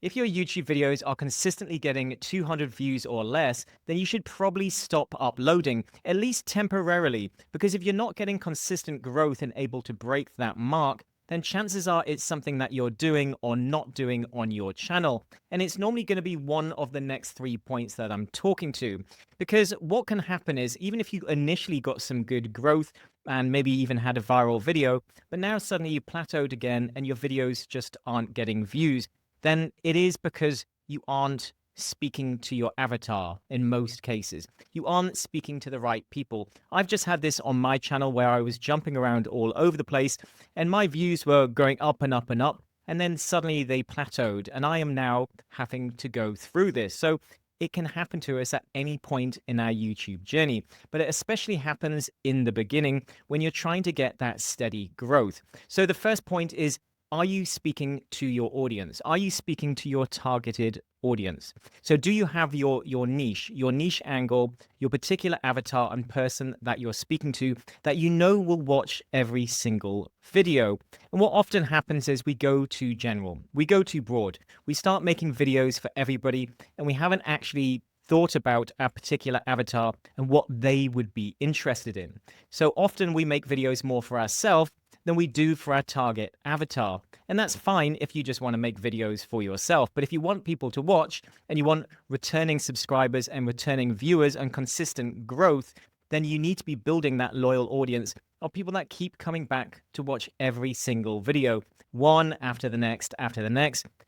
If your YouTube videos are consistently getting 200 views or less, then you should probably stop uploading, at least temporarily, because if you're not getting consistent growth and able to break that mark, then chances are it's something that you're doing or not doing on your channel. And it's normally going to be one of the next 3 points that I'm talking to. Because what can happen is, even if you initially got some good growth and maybe even had a viral video, but now suddenly you plateaued again and your videos just aren't getting views, then it is because you aren't speaking to your avatar in most cases. You aren't speaking to the right people. I've just had this on my channel where I was jumping around all over the place and my views were going up and up and up. And then suddenly they plateaued and I am now having to go through this. So it can happen to us at any point in our YouTube journey, but it especially happens in the beginning when you're trying to get that steady growth. So the first point is, are you speaking to your audience? Are you speaking to your targeted audience? So do you have your niche angle, your particular avatar and person that you're speaking to that you know will watch every single video? And what often happens is we go too general, we go too broad. We start making videos for everybody and we haven't actually thought about our particular avatar and what they would be interested in. So often we make videos more for ourselves than we do for our target avatar. And that's fine if you just want to make videos for yourself. But if you want people to watch and you want returning subscribers and returning viewers and consistent growth, then you need to be building that loyal audience of people that keep coming back to watch every single video, one after the next,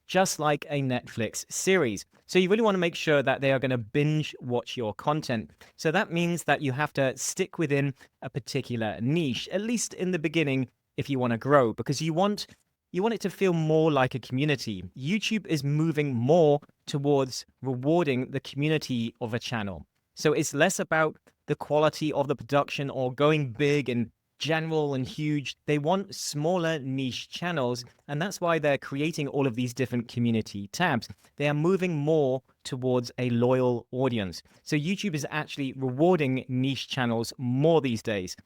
just like a Netflix series. So you really want to make sure that they are going to binge watch your content. So that means that you have to stick within a particular niche, at least in the beginning, if you want to grow, because you want it to feel more like a community. YouTube is moving more towards rewarding the community of a channel. So it's less about the quality of the production or going big and general and huge. They want smaller niche channels, and that's why they're creating all of these different community tabs. They are moving more towards a loyal audience. So YouTube is actually rewarding niche channels more these days.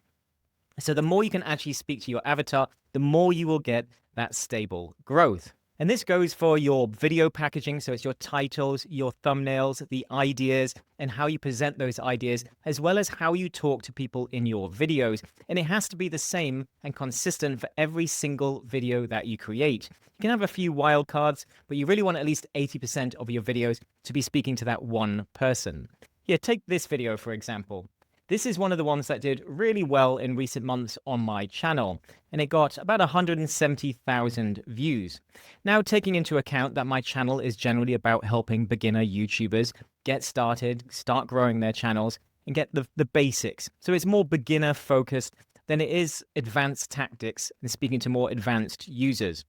So the more you can actually speak to your avatar, the more you will get that stable growth. And this goes for your video packaging. So it's your titles, your thumbnails, the ideas, and how you present those ideas, as well as how you talk to people in your videos. And it has to be the same and consistent for every single video that you create. You can have a few wildcards, but you really want at least 80% of your videos to be speaking to that one person. Yeah, take this video, for example. This is one of the ones that did really well in recent months on my channel, and it got about 170,000 views. Now, taking into account that my channel is generally about helping beginner YouTubers get started, start growing their channels, and get the basics. So it's more beginner focused than it is advanced tactics and speaking to more advanced users.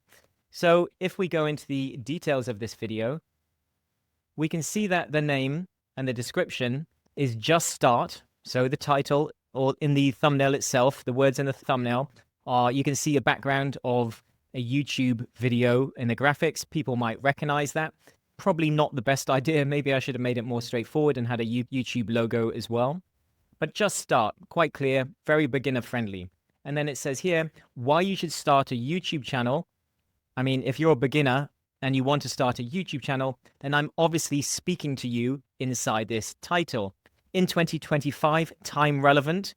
So if we go into the details of this video, we can see that the name and the description is Just Start. So the title, or in the thumbnail itself, the words in the thumbnail are, you can see a background of a YouTube video in the graphics. People might recognize that. Probably not the best idea. Maybe I should have made it more straightforward and had a YouTube logo as well. But Just Start, quite clear, very beginner friendly. And then it says here, why you should start a YouTube channel. I mean, if you're a beginner and you want to start a YouTube channel, then I'm obviously speaking to you inside this title. In 2025, time relevant.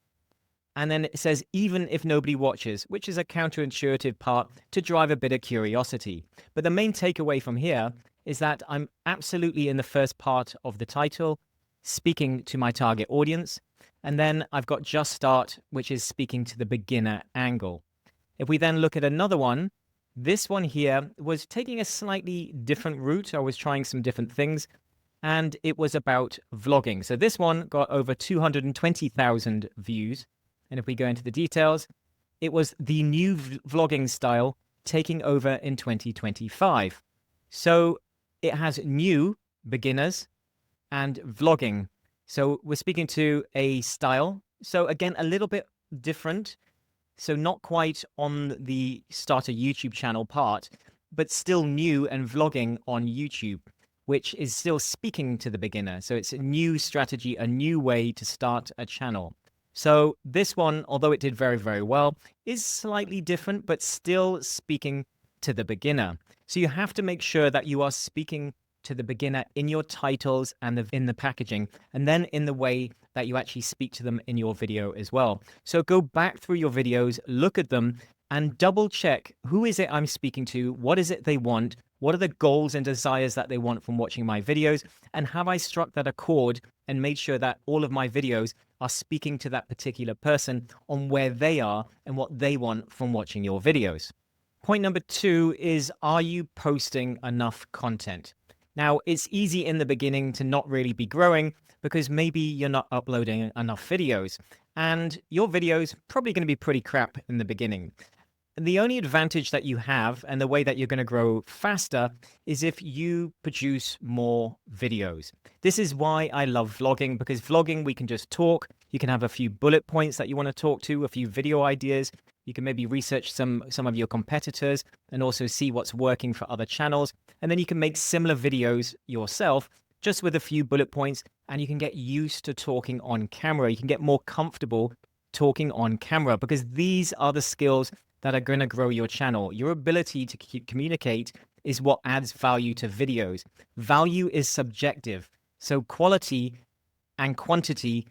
And then it says, even if nobody watches, which is a counterintuitive part to drive a bit of curiosity. But the main takeaway from here is that I'm absolutely in the first part of the title, speaking to my target audience. And then I've got Just Start, which is speaking to the beginner angle. If we then look at another one, this one here was taking a slightly different route. I was trying some different things. And it was about vlogging. So this one got over 220,000 views. And if we go into the details, it was the new vlogging style taking over in 2025. So it has new, beginners, and vlogging. So we're speaking to a style. So again, a little bit different. So not quite on the start a YouTube channel part, but still new and vlogging on YouTube, which is still speaking to the beginner. So it's a new strategy, a new way to start a channel. So this one, although it did very, very well, is slightly different, but still speaking to the beginner. So you have to make sure that you are speaking to the beginner in your titles and in the packaging, and then in the way that you actually speak to them in your video as well. So go back through your videos, look at them, and double check, who is it I'm speaking to? What is it they want? What are the goals and desires that they want from watching my videos? And have I struck that accord and made sure that all of my videos are speaking to that particular person on where they are and what they want from watching your videos? Point number 2 is, are you posting enough content? Now, it's easy in the beginning to not really be growing because maybe you're not uploading enough videos, and your videos probably going to be pretty crap in the beginning. The only advantage that you have, and the way that you're going to grow faster, is if you produce more videos. This is why I love vlogging, because vlogging, we can just talk. You can have a few bullet points that you want to talk to, a few video ideas. You can maybe research some of your competitors and also see what's working for other channels. And then you can make similar videos yourself, just with a few bullet points, and you can get used to talking on camera. You can get more comfortable talking on camera, because these are the skills that are going to grow your channel. Your ability to communicate is what adds value to videos. Value is subjective. So quality and quantity,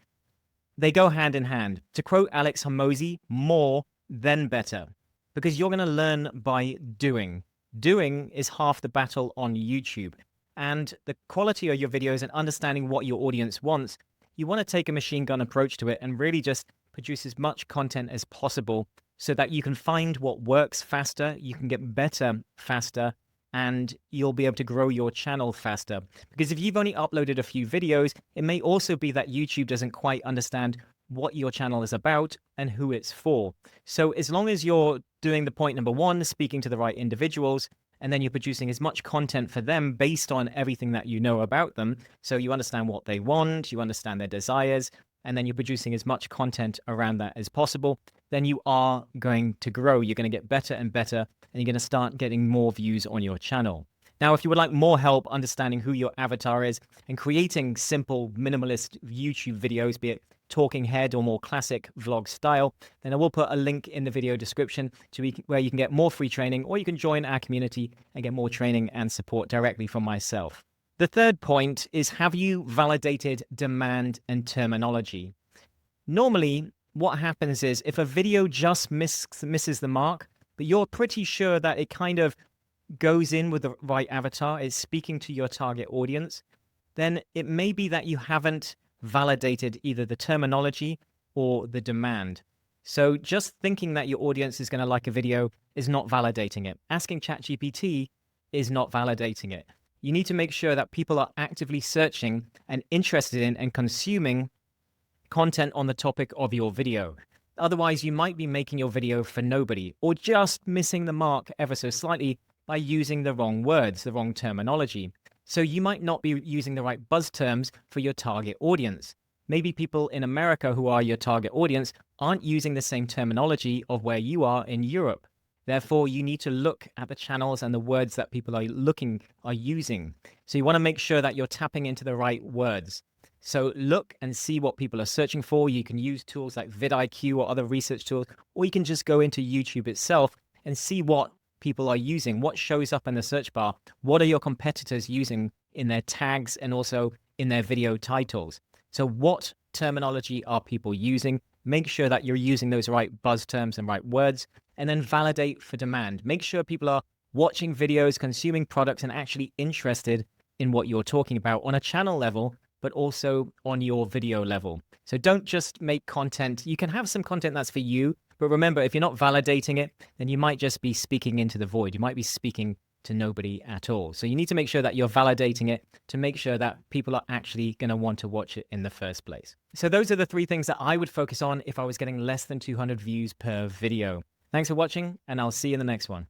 they go hand in hand. To quote Alex Hormozi, more then better, because you're going to learn by doing. Doing is half the battle on YouTube. And the quality of your videos and understanding what your audience wants, you want to take a machine gun approach to it and really just produce as much content as possible so that you can find what works faster, you can get better faster, and you'll be able to grow your channel faster. Because if you've only uploaded a few videos, it may also be that YouTube doesn't quite understand what your channel is about and who it's for. So as long as you're doing the point number 1, speaking to the right individuals, and then you're producing as much content for them based on everything that you know about them, so you understand what they want, you understand their desires, and then you're producing as much content around that as possible, then you are going to grow. You're going to get better and better, and you're going to start getting more views on your channel. Now, if you would like more help understanding who your avatar is and creating simple, minimalist YouTube videos, be it talking head or more classic vlog style, then I will put a link in the video description where you can get more free training, or you can join our community and get more training and support directly from myself. The third point is, have you validated demand and terminology? Normally, what happens is if a video just misses the mark, but you're pretty sure that it kind of goes in with the right avatar, is speaking to your target audience, then it may be that you haven't validated either the terminology or the demand. So just thinking that your audience is going to like a video is not validating it. Asking ChatGPT is not validating it. You need to make sure that people are actively searching and interested in and consuming content on the topic of your video. Otherwise, you might be making your video for nobody, or just missing the mark ever so slightly by using the wrong words, the wrong terminology. So you might not be using the right buzz terms for your target audience. Maybe people in America who are your target audience aren't using the same terminology of where you are in Europe. Therefore, you need to look at the channels and the words that people are using. So you want to make sure that you're tapping into the right words. So look and see what people are searching for. You can use tools like vidIQ or other research tools, or you can just go into YouTube itself and see what people are using, what shows up in the search bar, what are your competitors using in their tags and also in their video titles. So what terminology are people using? Make sure that you're using those right buzz terms and right words, and then validate for demand. Make sure people are watching videos, consuming products, and actually interested in what you're talking about on a channel level, but also on your video level. So don't just make content. You can have some content that's for you, but remember, if you're not validating it, then you might just be speaking into the void. You might be speaking to nobody at all. So you need to make sure that you're validating it to make sure that people are actually going to want to watch it in the first place. So those are the 3 things that I would focus on if I was getting less than 200 views per video. Thanks for watching, and I'll see you in the next one.